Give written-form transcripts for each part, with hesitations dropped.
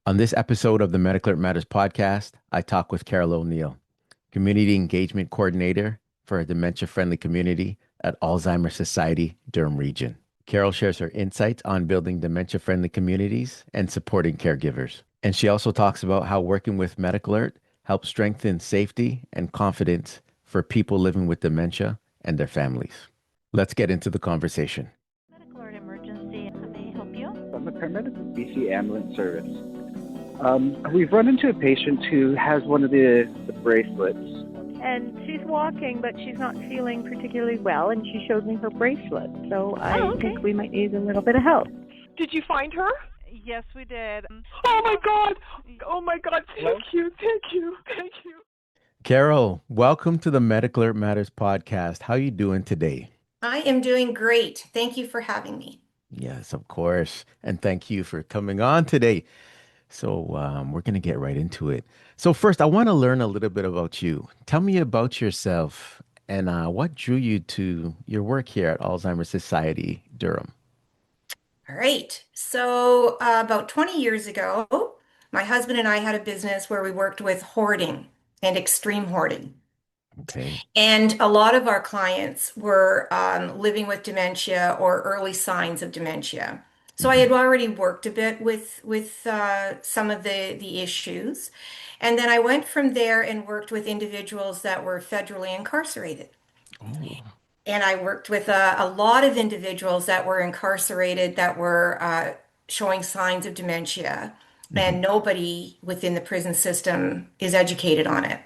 On this episode of the Medical Alert Matters podcast, I talk with Carol O'Neill, Community Engagement Coordinator for a dementia-friendly community at Alzheimer's Society, Durham Region. Carol shares her insights on building dementia-friendly communities and supporting caregivers. And she also talks about how working with Medical Alert helps strengthen safety and confidence for people living with dementia and their families. Let's get into the conversation. Medical alert emergency. How may I help you? I'm a paramedic with BC Ambulance Service. We've run into a patient who has one of the bracelets. And she's walking, but she's not feeling particularly well, and she showed me her bracelet. So I think we might need a little bit of help. Did you find her? Yes, we did. Oh my God! Oh my God! Thank you! Thank you! Thank you! Carol, welcome to the Medical Alert Matters podcast. How are you doing today? I am doing great. Thank you for having me. Yes, of course. And thank you for coming on today. So we're going to get right into it. So first, I want to learn a little bit about you. Tell me about yourself and what drew you to your work here at Alzheimer's Society, Durham. All right. So, about 20 years ago, my husband and I had a business where we worked with hoarding and extreme hoarding. Okay. And a lot of our clients were living with dementia or early signs of dementia. So I Hmm. had already worked a bit with some of the issues. And then I went from there and worked with individuals that were federally incarcerated. Oh. And I worked with a lot of individuals that were incarcerated that were showing signs of dementia, Hmm. and nobody within the prison system is educated on it.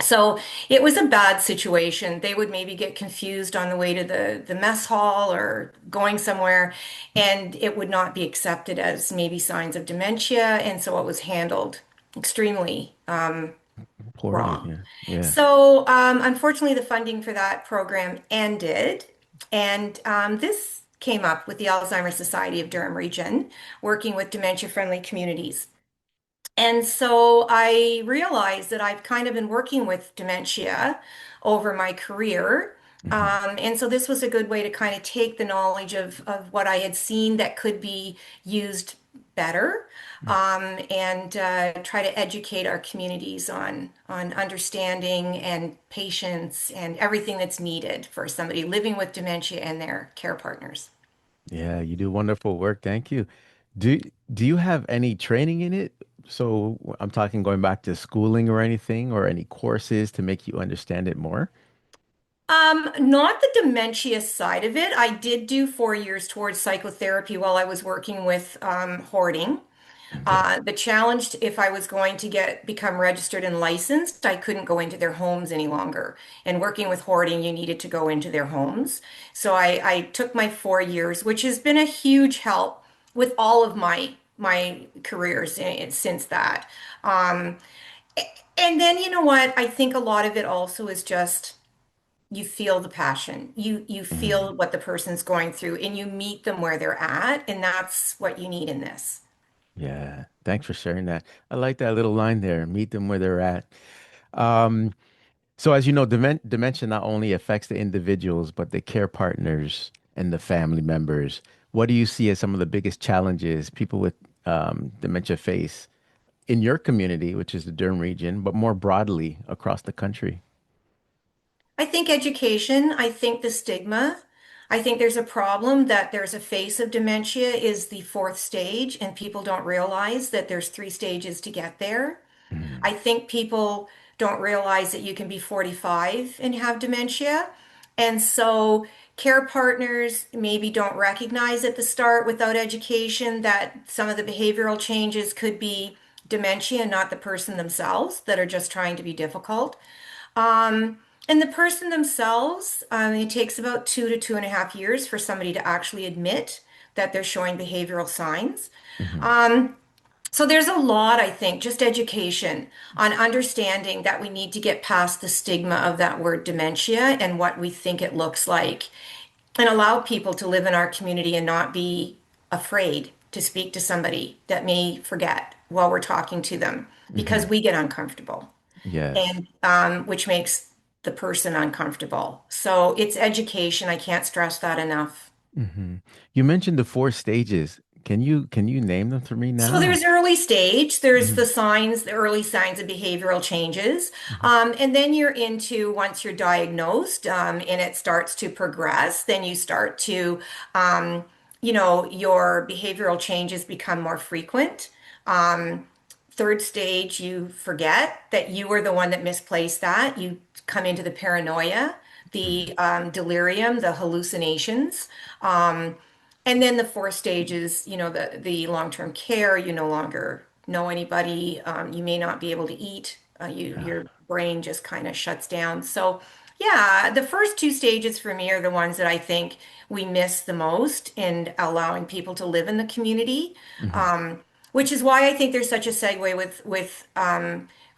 So it was a bad situation. They would maybe get confused on the way to the mess hall or going somewhere, and it would not be accepted as maybe signs of dementia. And so it was handled extremely Poorly. wrong. Yeah. Yeah. So unfortunately, the funding for that program ended. And this came up with the Alzheimer's Society of Durham Region, working with dementia-friendly communities. And so I realized that I've kind of been working with dementia over my career. Hmm. And so this was a good way to kind of take the knowledge of what I had seen that could be used better, and try to educate our communities on understanding and patience and everything that's needed for somebody living with dementia and their care partners. Yeah, you do wonderful work. Thank you. Do do you have any training in it? So I'm talking going back to schooling or anything or any courses to make you understand it more? Not the dementia side of it. I did do 4 years towards psychotherapy while I was working with hoarding. Okay. The challenge, if I was going to become registered and licensed, I couldn't go into their homes any longer. And working with hoarding, you needed to go into their homes. So I took my 4 years, which has been a huge help with all of my careers since that. Um, and then you know what? I think a lot of it also is just you feel the passion. You Mhm. feel what the person's going through, and you meet them where they're at, and that's what you need in this. Yeah. Thanks for sharing that. I like that little line there. Meet them where they're at. Um, so as you know, dementia not only affects the individuals, but the care partners and the family members. What do you see as some of the biggest challenges people with dementia face in your community, which is the Durham region, but more broadly across the country? I think education, I think the stigma. I think there's a problem that there's a face of dementia is the fourth stage, and people don't realize that there's three stages to get there. Mhm. I think people don't realize that you can be 45 and have dementia. And so care partners maybe don't recognize at the start without education that some of the behavioral changes could be dementia, not the person themselves that are just trying to be difficult. And the person themselves, it takes about 2 to 2.5 years for somebody to actually admit that they're showing behavioral signs. Mhm. Um, so there's a lot, I think, just education on understanding that we need to get past the stigma of that word dementia and what we think it looks like, and allow people to live in our community and not be afraid to speak to somebody that may forget while we're talking to them because Mhm. we get uncomfortable, Yes. and which makes the person uncomfortable. So it's education. I can't stress that enough. Hmm. You mentioned the four stages. Can you name them for me So now? there's early stage, there's Mhm, the signs, the early signs of behavioral changes. mhm, And then you're into, once you're diagnosed, and it starts to progress, then you start to, your behavioral changes become more frequent. Um, Third stage, you forget that you were the one that misplaced that. You come into the paranoia, mhm. the delirium, the hallucinations. Um, and then the fourth stage is, the long-term care. You no longer know anybody. You may not be able to eat. Yeah. Your brain just kind of shuts down. So, yeah, the first two stages for me are the ones that I think we miss the most in allowing people to live in the community. Mhm. Um, which is why I think there's such a segue with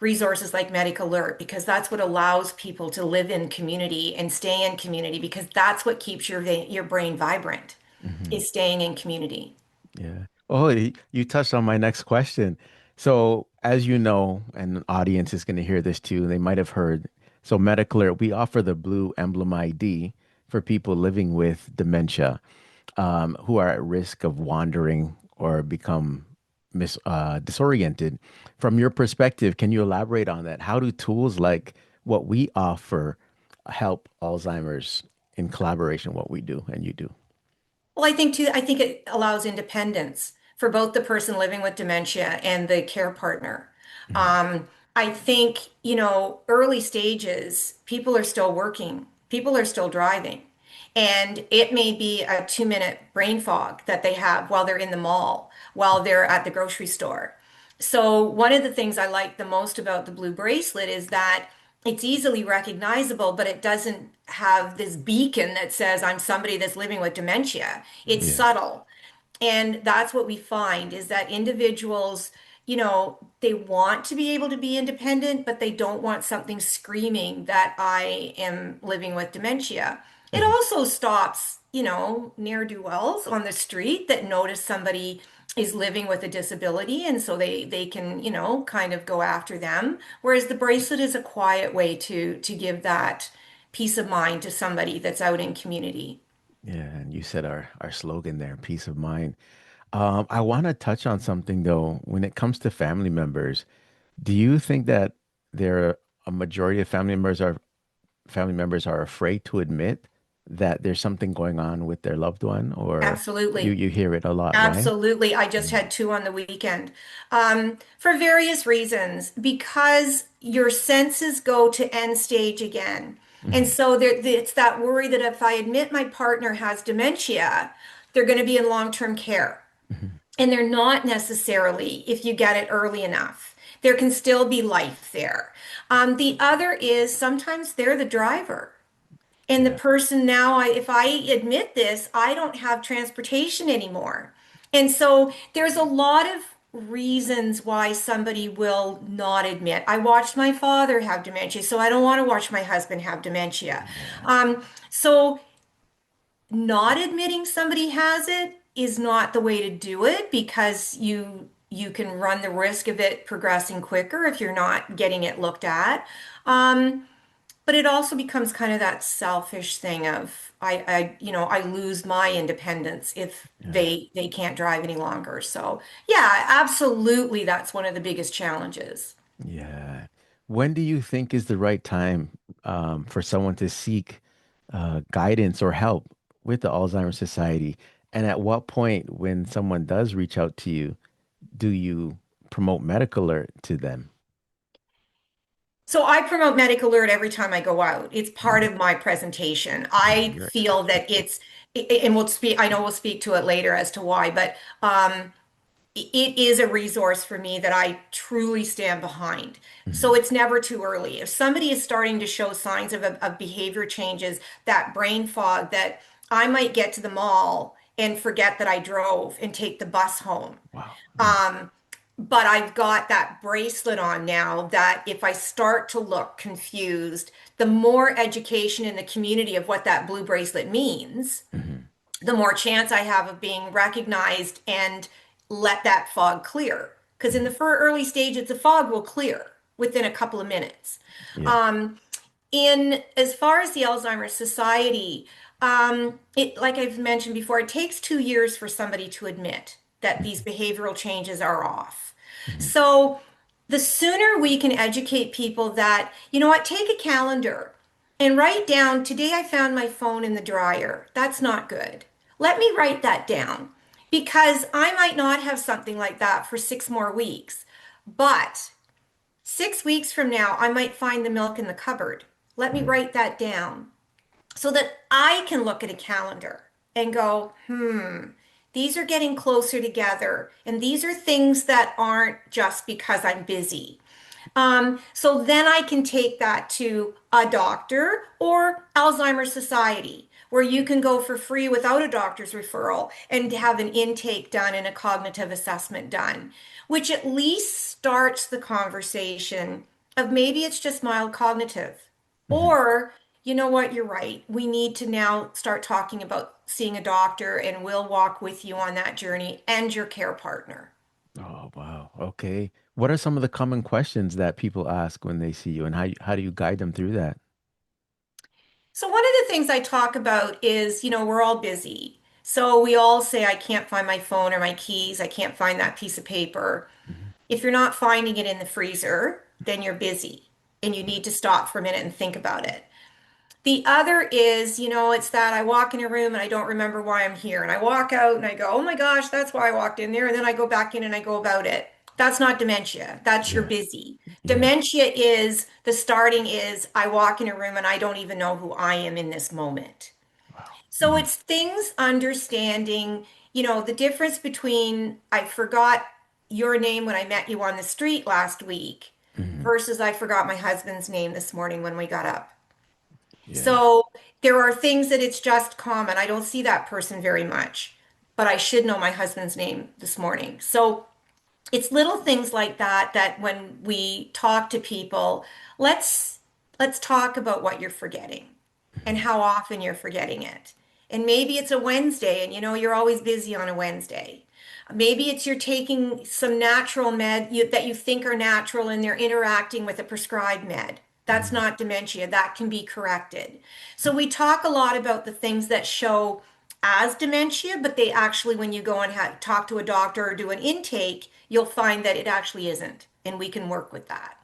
resources like Medical Alert, because that's what allows people to live in community and stay in community, because that's what keeps your brain vibrant, Mhm. is staying in community. Yeah. Oh, you touched on my next question. So, as you know, and the audience is going to hear this too, they might have heard. So, Medical Alert, we offer the blue emblem ID for people living with dementia, who are at risk of wandering or become disoriented. From your perspective, can you elaborate on that? How do tools like what we offer help Alzheimer's in collaboration, what we do and you do? Well, I think it allows independence for both the person living with dementia and the care partner. Mhm. Um, I think, early stages, people are still working, people are still driving, and it may be a 2-minute brain fog that they have while they're in the mall, while they're at the grocery store. So one of the things I like the most about the blue bracelet is that it's easily recognizable, but it doesn't have this beacon that says I'm somebody that's living with dementia. It's Yeah. subtle. And that's what we find is that individuals, they want to be able to be independent, but they don't want something screaming that I am living with dementia. It Mhm. also stops, ne'er-do-wells on the street that notice somebody is living with a disability, and so they can, kind of go after them. Whereas the bracelet is a quiet way to give that peace of mind to somebody that's out in community. Yeah, and you said our slogan there, peace of mind. I want to touch on something though. When it comes to family members, do you think that there a majority of family members are afraid to admit that there's something going on with their loved one, or you Absolutely. you hear it a lot, right? Absolutely. I just Mm, had two on the weekend, for various reasons, because your senses go to end stage again. And mhm. so it's that worry that if I admit my partner has dementia, they're going to be in long-term care. Mhm. And they're not necessarily if you get it early enough. There can still be life there. The other is sometimes they're the driver. And the Yeah. person now, if I admit this, I don't have transportation anymore. And so there's a lot of reasons why somebody will not admit. I watched my father have dementia, so I don't want to watch my husband have dementia. Yeah. So not admitting somebody has it is not the way to do it, because you can run the risk of it progressing quicker if you're not getting it looked at. Um, but it also becomes kind of that selfish thing of I lose my independence if Yeah. they can't drive any longer. So yeah, absolutely, that's one of the biggest challenges. Yeah. When do you think is the right time for someone to seek guidance or help with the Alzheimer's Society? And at what point, when someone does reach out to you, do you promote medical alert to them? So I promote Medical Alert every time I go out. It's part Mhm. of my presentation. Oh, I you're feel that and I know we'll speak to it later as to why, but it is a resource for me that I truly stand behind. So Mhm. it's never too early. If somebody is starting to show signs of behavior changes, that brain fog, that I might get to the mall and forget that I drove and take the bus home. Wow. Mm. Um, but I've got that bracelet on now that if I start to look confused, the more education in the community of what that blue bracelet means, Mhm. the more chance I have of being recognized and let that fog clear. Because in the Mhm. early stages, the fog will clear within a couple of minutes. Yeah. Um, in as far as the Alzheimer's Society, it like I've mentioned before, it takes 2 years for somebody to admit. that these Mhm. behavioral changes are off. Mhm. So the sooner we can educate people that, you know what, take a calendar and write down, today I found my phone in the dryer. That's not good. Let me write that down because I might not have something like that for 6 more weeks. But 6 weeks from now, I might find the milk in the cupboard. Let me Mhm. write that down so that I can look at a calendar and go, these are getting closer together. And these are things that aren't just because I'm busy. So then I can take that to a doctor or Alzheimer's Society, where you can go for free without a doctor's referral and have an intake done and a cognitive assessment done, which at least starts the conversation of maybe it's just mild cognitive. Mhm. Or, you know what, you're right. We need to now start talking about seeing a doctor, and we'll walk with you on that journey and your care partner. Oh, wow. Okay. What are some of the common questions that people ask when they see you, and how do you guide them through that? So one of the things I talk about is, we're all busy. So we all say, I can't find my phone or my keys. I can't find that piece of paper. Mhm. If you're not finding it in the freezer, then you're busy and you need to stop for a minute and think about it. The other is, it's that I walk in a room and I don't remember why I'm here. And I walk out and I go, oh my gosh, that's why I walked in there. And then I go back in and I go about it. That's not dementia. That's you're Yeah. busy. Yeah. Dementia is the starting is I walk in a room and I don't even know who I am in this moment. Wow. So Mhm. it's things understanding, the difference between I forgot your name when I met you on the street last week Mhm. versus I forgot my husband's name this morning when we got up. Yeah. So there are things that it's just common. I don't see that person very much, but I should know my husband's name this morning. So it's little things like that that when we talk to people, let's let's talk about what you're forgetting and Mhm. how often you're forgetting it. And maybe it's a Wednesday and you're always busy on a Wednesday. Maybe it's you're taking some natural that you think are natural and they're interacting with a prescribed med. That's Mhm. not dementia. That can be corrected. So we talk a lot about the things that show as dementia, but they actually, when you go and talk to a doctor or do an intake, you'll find that it actually isn't. And we can work with that.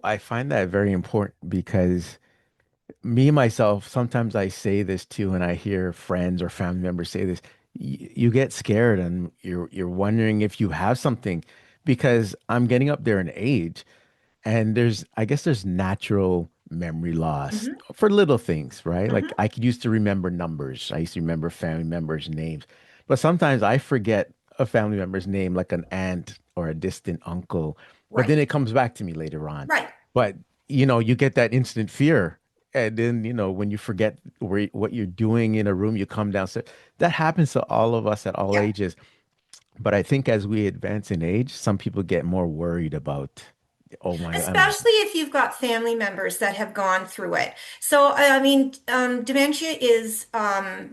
I find that very important because me myself, sometimes I say this too, and I hear friends or family members say this. You get scared and you're wondering if you have something because I'm getting up there in age. And I guess there's natural memory loss Hmm. for little things, right? Like Hmm. I could used to remember numbers. I used to remember family members' names. But sometimes I forget a family member's name, like an aunt or a distant uncle. But then Right. it comes back to me later on. Right. But, you get that instant fear. And then, when you forget what you're doing in a room, you come downstairs. That happens to all of us at all Yeah. ages. But I think as we advance in age, some people get more worried about, oh my, I'm Especially if you've got family members that have gone through it. So, I mean, dementia is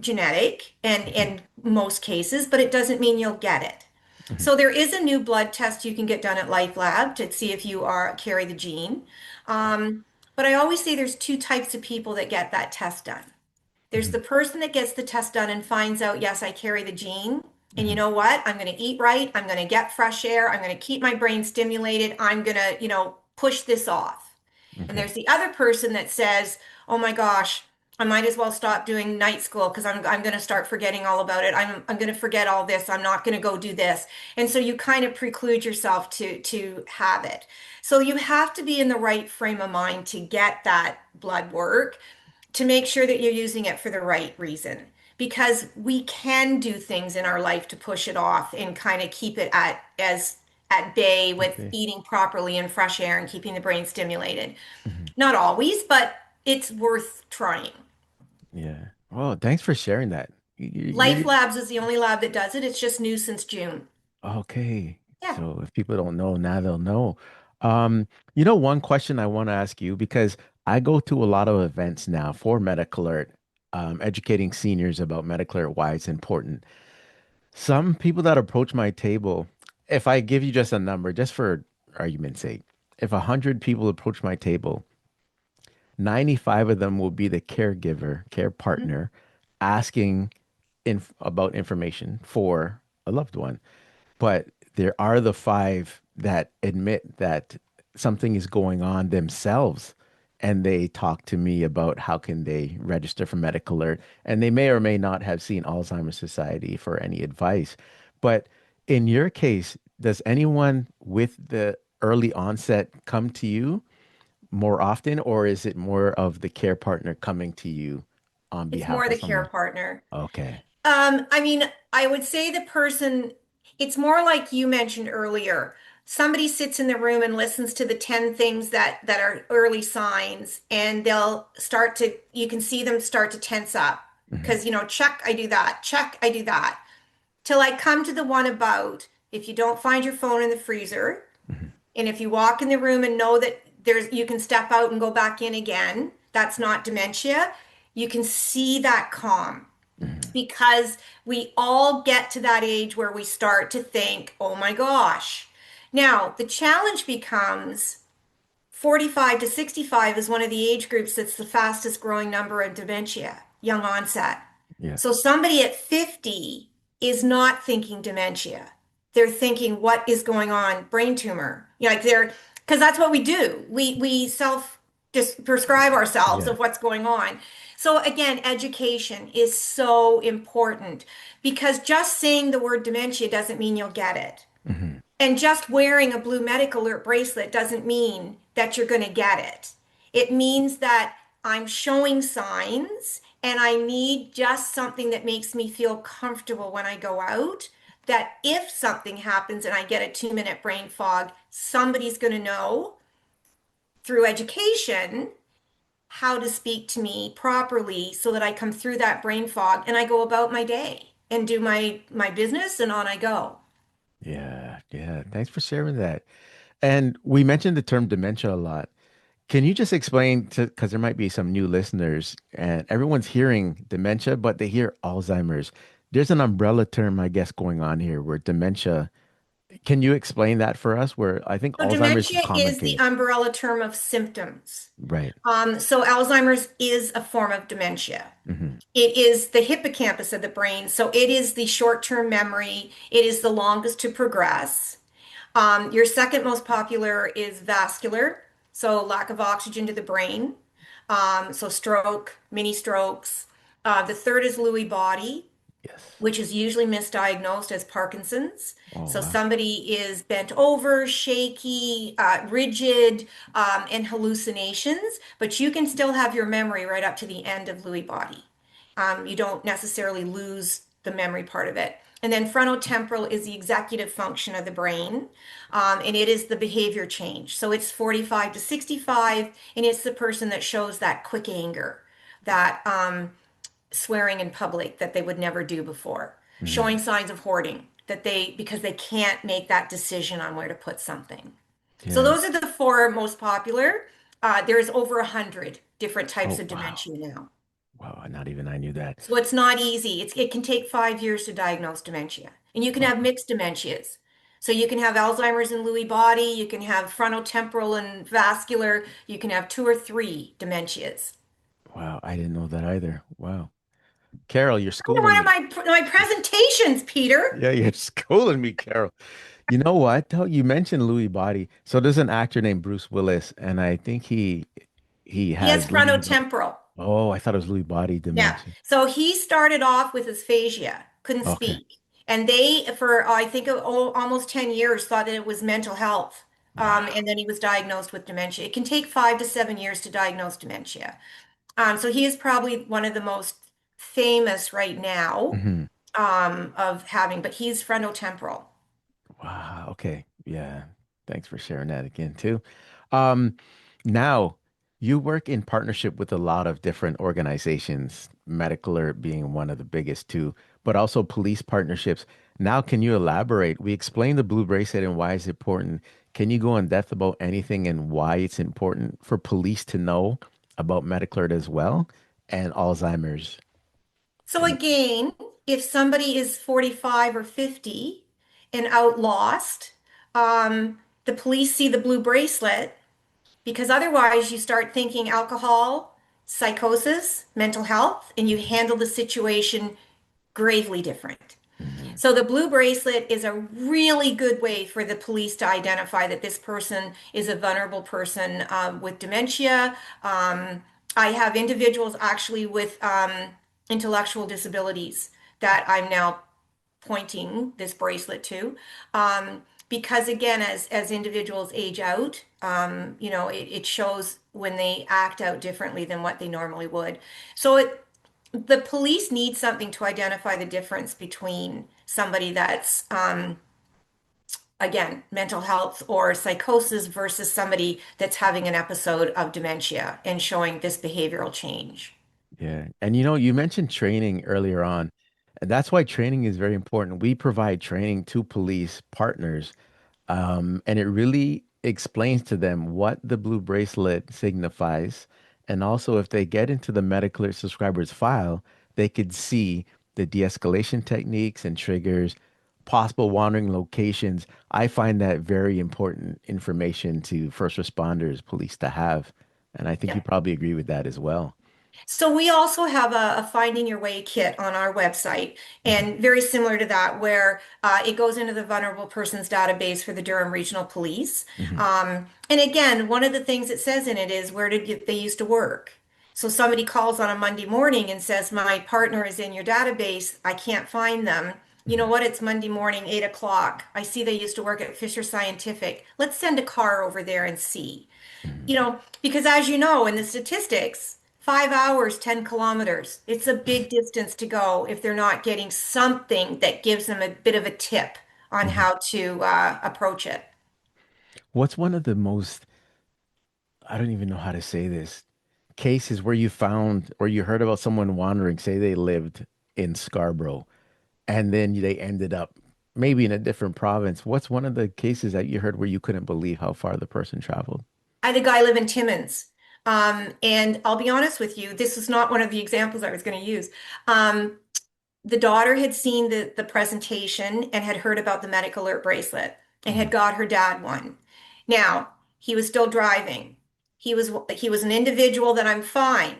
genetic and Mhm. in most cases, but it doesn't mean you'll get it. Mhm. So there is a new blood test you can get done at Life Lab to see if you carry the gene. Um, but I always say there's two types of people that get that test done. There's the Mhm. person that gets the test done and finds out, yes, I carry the gene. And you Mhm. know what? I'm going to eat right. I'm going to get fresh air. I'm going to keep my brain stimulated. I'm going to, push this off. And Okay. there's the other person that says, oh my gosh, I might as well stop doing night school because I'm going to start forgetting all about it. I'm going to forget all this. I'm not going to go do this. And so you kind of preclude yourself to have it. So you have to be in the right frame of mind to get that blood work to make sure that you're using it for the right reason. Because we can do things in our life to push it off and kind of keep it at bay with Okay. eating properly and fresh air and keeping the brain stimulated. Mhm. Not always, but it's worth trying. Yeah. Oh, thanks for sharing that. Life Labs is the only lab that does it. It's just new since June. Okay. Yeah. So if people don't know, now they'll know. One question I want to ask you because I go to a lot of events now for Medical Alert, educating seniors about Medical Alert, why it's important. Some people that approach my table, if I give you just a number, just for argument's sake, if 100 people approach my table, 95 of them will be the caregiver, care Mhm. partner, asking about information for a loved one. But there are the five that admit that something is going on themselves, and they talk to me about how can they register for medical alert, and they may or may not have seen Alzheimer's Society for any advice. But in your case, does anyone with the early onset come to you more often, or is it more of the care partner coming to you on It's behalf more of the care someone? partner. Okay. I mean, I would say the person, it's more like you mentioned earlier. Somebody sits in the room and listens to the 10 things that are early signs, and they'll start to, you can see them start to tense up. Hmm. Because, check, I do that, check, I do that. Till I come to the one about if you don't find your phone in the freezer, Hmm. and if you walk in the room and know that you can step out and go back in again, that's not dementia. You can see that calm Hmm. because we all get to that age where we start to think, oh my gosh. Now, the challenge becomes 45 to 65 is one of the age groups that's the fastest growing number of dementia, young onset. Yeah. So somebody at 50 is not thinking dementia. They're thinking, what is going on? Brain tumor. Like because that's what we do. We self just prescribe ourselves Yeah. of what's going on. So again, education is so important because just saying the word dementia doesn't mean you'll get it. Hmm. And just wearing a blue medical alert bracelet doesn't mean that you're going to get it. It means that I'm showing signs and I need just something that makes me feel comfortable when I go out. That if something happens and I get a 2-minute brain fog, somebody's going to know through education how to speak to me properly so that I come through that brain fog and I go about my day and do my business and on I go. Yeah. Yeah. Thanks for sharing that. And we mentioned the term dementia a lot. Can you just explain to, because there might be some new listeners and everyone's hearing dementia, but they hear Alzheimer's. There's an umbrella term, I guess, going on here where dementia, can you explain that for us? Where I think So Alzheimer's is dementia common is the case. umbrella term of symptoms. Right. So Alzheimer's is a form of dementia. Hmm. It is the hippocampus of the brain, so it is the short-term memory. It is the longest to progress. Your second most popular is vascular, so lack of oxygen to the brain. So stroke, mini strokes. The third is Lewy body, Yes. which is usually misdiagnosed as Parkinson's. Oh, So wow. somebody is bent over, shaky, rigid, and hallucinations, but you can still have your memory right up to the end of Lewy body. You don't necessarily lose the memory part of it. And then frontotemporal is the executive function of the brain, and it is the behavior change. So it's 45 to 65, and it's the person that shows that quick anger, that swearing in public that they would never do before, showing Hmm. signs of hoarding that because they can't make that decision on where to put something. So Yeah. those are the four most popular. There's over 100 different types Oh, of wow. dementia now. Wow. Not even I knew that. So it's not easy. It can take 5 years to diagnose dementia. And you can have Wow. mixed dementias. So you can have Alzheimer's and Lewy body, you can have frontotemporal and vascular, you can have two or three dementias. Wow. I didn't know that either. Wow. Carol, you're One schooling of me. my presentations, Peter. Yeah, you're schooling me, Carol. You know what? Though you mentioned Louis Body. So there's an actor named Bruce Willis, and I think he He has has Louis. frontotemporal. Oh, I thought it was Louis Body Yeah. dementia. So he started off with aphasia, couldn't Okay. speak. And they, for I think almost 10 years, thought that it was mental health. Wow. And then he was diagnosed with dementia. It can take 5 to 7 years to diagnose dementia. So he is probably one of the most famous right now Hmm. of having, but he's frontotemporal. Wow. Okay. Yeah. Thanks for sharing that again too. Um, now you work in partnership with a lot of different organizations, Medical Alert being one of the biggest too, but also police partnerships. Now, can you elaborate? We explained the blue bracelet and why it's important. Can you go in depth about anything and why it's important for police to know about Medical Alert as well and Alzheimer's? So And again, if somebody is 45 or 50 and out lost, the police see the blue bracelet because otherwise you start thinking alcohol, psychosis, mental health, and you handle the situation gravely different. So the blue bracelet is a really good way for the police to identify that this person is a vulnerable person with dementia. I have individuals actually with intellectual disabilities that I'm now pointing this bracelet to. Because again, as individuals age out, it shows when they act out differently than what they normally would. So the police need something to identify the difference between somebody that's again, mental health or psychosis versus somebody that's having an episode of dementia and showing this behavioral change. Yeah. And you mentioned training earlier on, and that's why training is very important. We provide training to police partners, and it really explains to them what the blue bracelet signifies. And also, if they get into the medical alert subscriber's file, they could see the de-escalation techniques and triggers, possible wandering locations. I find that very important information to first responders, police to have. And I think you Yeah. probably agree with that as well. So we also have a Finding Your Way kit on our website, Mhm, and very similar to that, where it goes into the vulnerable persons database for the Durham Regional Police. mhm, And again, one of the things it says in it is they used to work. So somebody calls on a Monday morning and says, "My partner is in your database. I can't find them." You know mhm, what? It's Monday morning, 8 o'clock. I see they used to work at Fisher Scientific. Let's send a car over there and see. mhm, Because as you know, in the statistics, 5 hours, 10 kilometers, it's a big distance to go if they're not getting something that gives them a bit of a tip on mhm. how to approach it. What's one of the most, I don't even know how to say this, cases where you found or you heard about someone wandering, say they lived in Scarborough and then they ended up maybe in a different province. What's one of the cases that you heard where you couldn't believe how far the person traveled? I had a guy live in Timmins. And I'll be honest with you, this is not one of the examples I was going to use. Um, the daughter had seen the presentation and had heard about the medical alert bracelet and had Mhm, got her dad one. Now, he was still driving. He was an individual that I'm fine.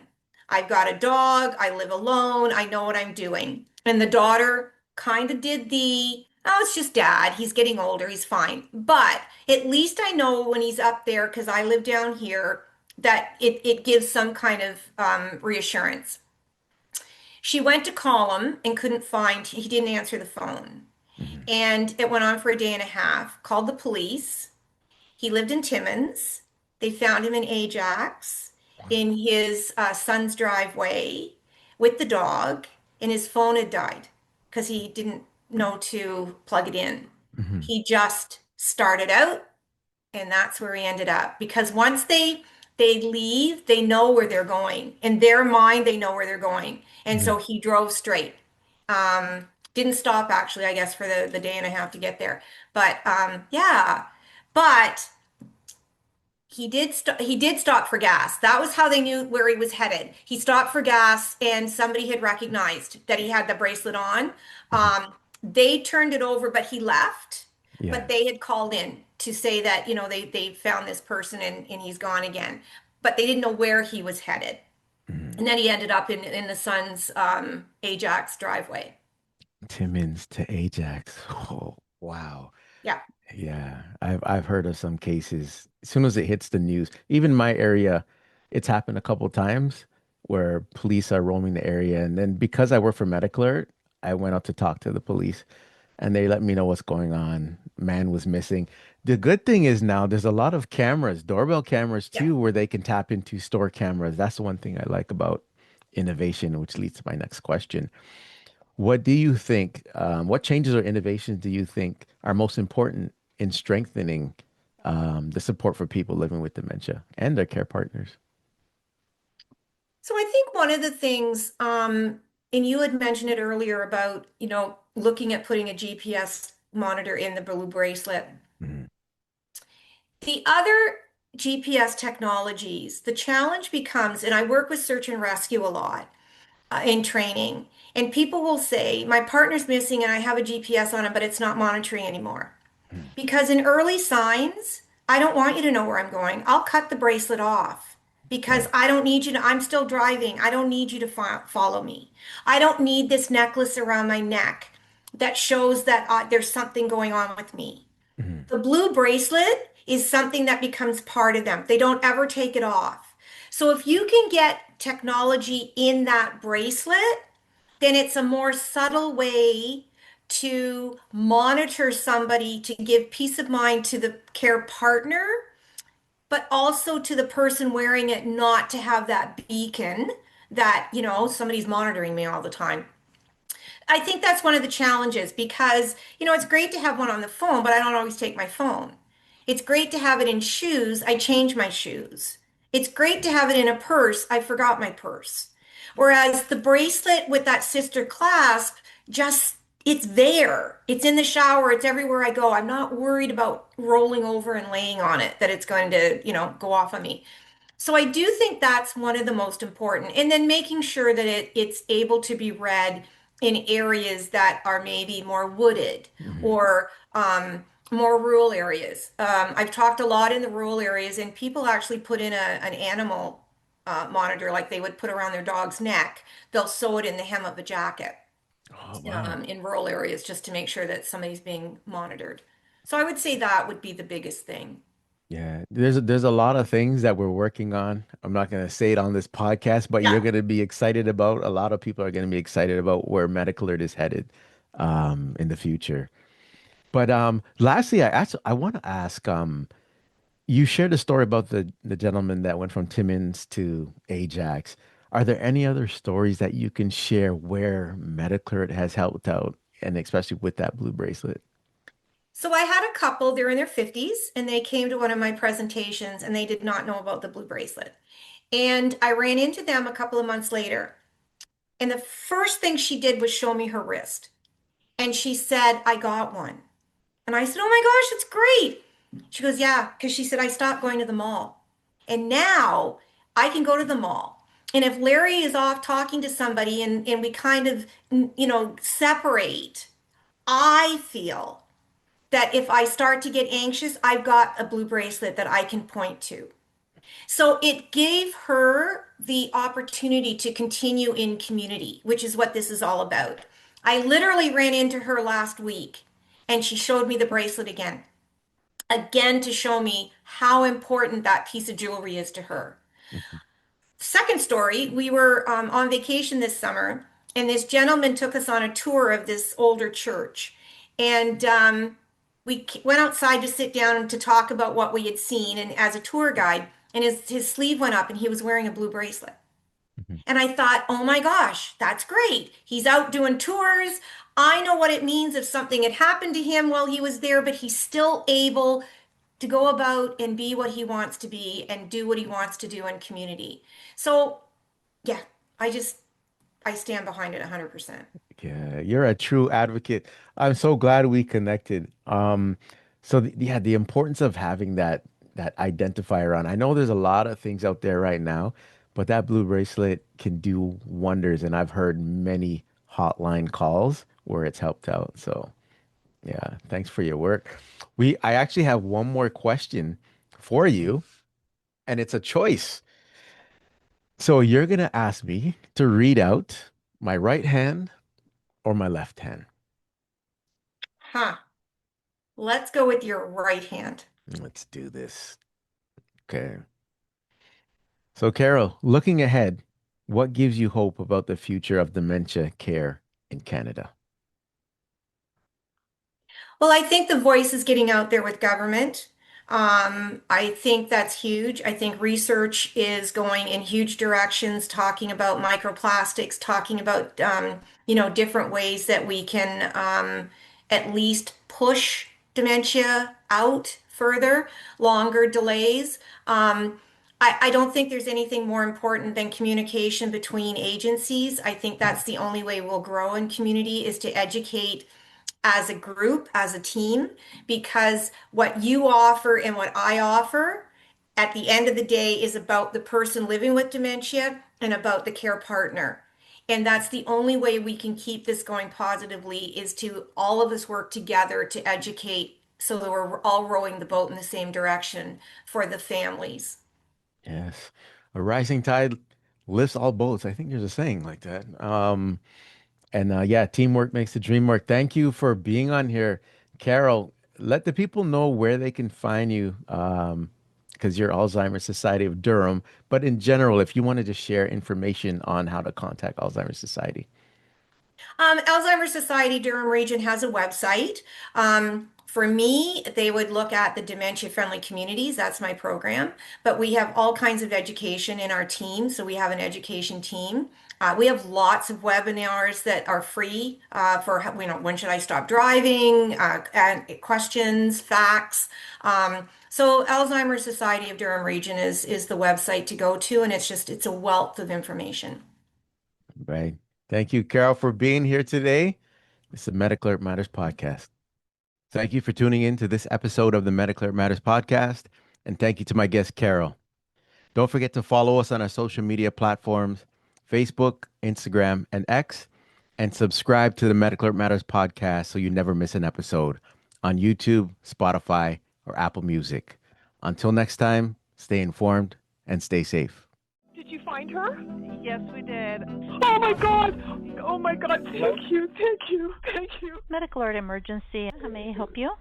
I've got a dog, I live alone, I know what I'm doing. And the daughter kind of did oh, it's just dad. He's getting older, he's fine. But at least I know when he's up there, because I live down here, that it gives some kind of reassurance. She went to call him and couldn't find, he didn't answer the phone. mhm, And it went on for a day and a half. Called the police. He lived in Timmins. They found him in Ajax in his son's driveway with the dog, and his phone had died because he didn't know to plug it in. mhm, He just started out, and that's where he ended up. Because once they leave, they know where they're going. In their mind, they know where they're going. And mhm. so he drove straight. Didn't stop actually, I guess, for the day and a half to get there. But yeah. But he did stop for gas. That was how they knew where he was headed. He stopped for gas and somebody had recognized that he had the bracelet on. Mhm. They turned it over, but he left. But Yeah. they had called in to say that, they found this person and he's gone again. But they didn't know where he was headed. Mhm. And then he ended up in the son's Ajax driveway. Timmins to Ajax. Oh, wow. Yeah. Yeah, I've heard of some cases. As soon as it hits the news, even my area, it's happened a couple times where police are roaming the area, and then because I work for Medical Alert, I went out to talk to the police, and they let me know what's going on. Man was missing. The good thing is now there's a lot of cameras, doorbell cameras Yeah. too, where they can tap into store cameras. That's the one thing I like about innovation, which leads to my next question. What do you think? What changes or innovations do you think are most important in strengthening the support for people living with dementia and their care partners? So I think one of the things, and you had mentioned it earlier about, looking at putting a GPS monitor in the blue bracelet. Mhm, The other GPS technologies, the challenge becomes, and I work with search and rescue a lot in training, and people will say, my partner's missing and I have a GPS on it, but it's not monitoring anymore. mhm, Because in early signs, I don't want you to know where I'm going. I'll cut the bracelet off because right. I don't need you to, I'm still driving. I don't need you to follow me. I don't need this necklace around my neck. that shows that there's something going on with me. Mhm. The blue bracelet is something that becomes part of them. They don't ever take it off. So if you can get technology in that bracelet, then it's a more subtle way to monitor somebody to give peace of mind to the care partner, but also to the person wearing it not to have that beacon that, somebody's monitoring me all the time. I think that's one of the challenges because, it's great to have one on the phone, but I don't always take my phone. It's great to have it in shoes. I change my shoes. It's great to have it in a purse. I forgot my purse. Whereas the bracelet with that sister clasp, just it's there. It's in the shower. It's everywhere I go. I'm not worried about rolling over and laying on it that it's going to, go off on me. So I do think that's one of the most important. And then making sure that it's able to be read in areas that are maybe more wooded Mhm. or more rural areas. I've talked a lot in the rural areas, and people actually put in an animal monitor like they would put around their dog's neck. They'll sew it in the hem of a jacket Oh, wow. in rural areas just to make sure that somebody's being monitored. So I would say that would be the biggest thing. Yeah, there's a lot of things that we're working on. I'm not going to say it on this podcast, but you're Yeah. going to be excited about. A lot of people are going to be excited about where Medical Alert is headed in the future. But lastly, I want to ask you shared a story about the gentleman that went from Timmins to Ajax. Are there any other stories that you can share where Medical Alert has helped out, and especially with that blue bracelet? So I had a couple, they're in their 50s, and they came to one of my presentations and they did not know about the blue bracelet. And I ran into them a couple of months later. And the first thing she did was show me her wrist. And she said, I got one. And I said, oh my gosh, it's great. She goes, yeah, because she said, I stopped going to the mall. And now I can go to the mall. And if Larry is off talking to somebody and we kind of, separate, I feel that if I start to get anxious, I've got a blue bracelet that I can point to. So it gave her the opportunity to continue in community, which is what this is all about. I literally ran into her last week and she showed me the bracelet again to show me how important that piece of jewelry is to her. Mhm. Second story, we were on vacation this summer, and this gentleman took us on a tour of this older church. And we went outside to sit down and to talk about what we had seen, and as a tour guide, and his sleeve went up, and he was wearing a blue bracelet. Mhm. And I thought, oh my gosh, that's great. He's out doing tours. I know what it means if something had happened to him while he was there, but he's still able to go about and be what he wants to be and do what he wants to do in community. So yeah, I just I stand behind it 100%. Yeah, you're a true advocate. I'm so glad we connected. So yeah, the importance of having that identifier on. I know there's a lot of things out there right now, but that blue bracelet can do wonders, and I've heard many hotline calls where it's helped out. So yeah, thanks for your work. I actually have one more question for you, and it's a choice. So you're gonna ask me to read out my right hand or my left hand. Huh. Let's go with your right hand. Let's do this. Okay. So, Carol, looking ahead, what gives you hope about the future of dementia care in Canada? Well, I think the voice is getting out there with government. I think that's huge. I think research is going in huge directions, talking about microplastics, talking about different ways that we can at least push dementia out further, longer delays. I don't think there's anything more important than communication between agencies. I think that's the only way we'll grow in community is to educate as a group, as a team, because what you offer and what I offer at the end of the day is about the person living with dementia and about the care partner. And that's the only way we can keep this going positively is to all of us work together to educate so that we're all rowing the boat in the same direction for the families. Yes. A rising tide lifts all boats. I think there's a saying like that. And yeah, teamwork makes the dream work. Thank you for being on here, Carol. Let the people know where they can find you, because you're Alzheimer's Society of Durham. But in general, if you wanted to share information on how to contact Alzheimer's Society. Alzheimer's Society Durham Region has a website. For me, they would look at the Dementia Friendly Communities. That's my program. But we have all kinds of education in our team. So we have an education team. We have lots of webinars that are free for, when should I stop driving, and questions, facts. So Alzheimer's Society of Durham Region is the website to go to, and it's a wealth of information. Right. Thank you, Carol, for being here today. It's the Medical Alert Matters podcast. Thank you for tuning in to this episode of the Medical Alert Matters podcast. And thank you to my guest, Carol. Don't forget to follow us on our social media platforms, Facebook, Instagram, and X, and subscribe to the Medical Alert Matters podcast so you never miss an episode on YouTube, Spotify, or Apple Music. Until next time, stay informed and stay safe. Did you find her? Yes, we did. Oh my God! Oh my God! Thank you, thank you, thank you. Medical alert emergency. How may I help you?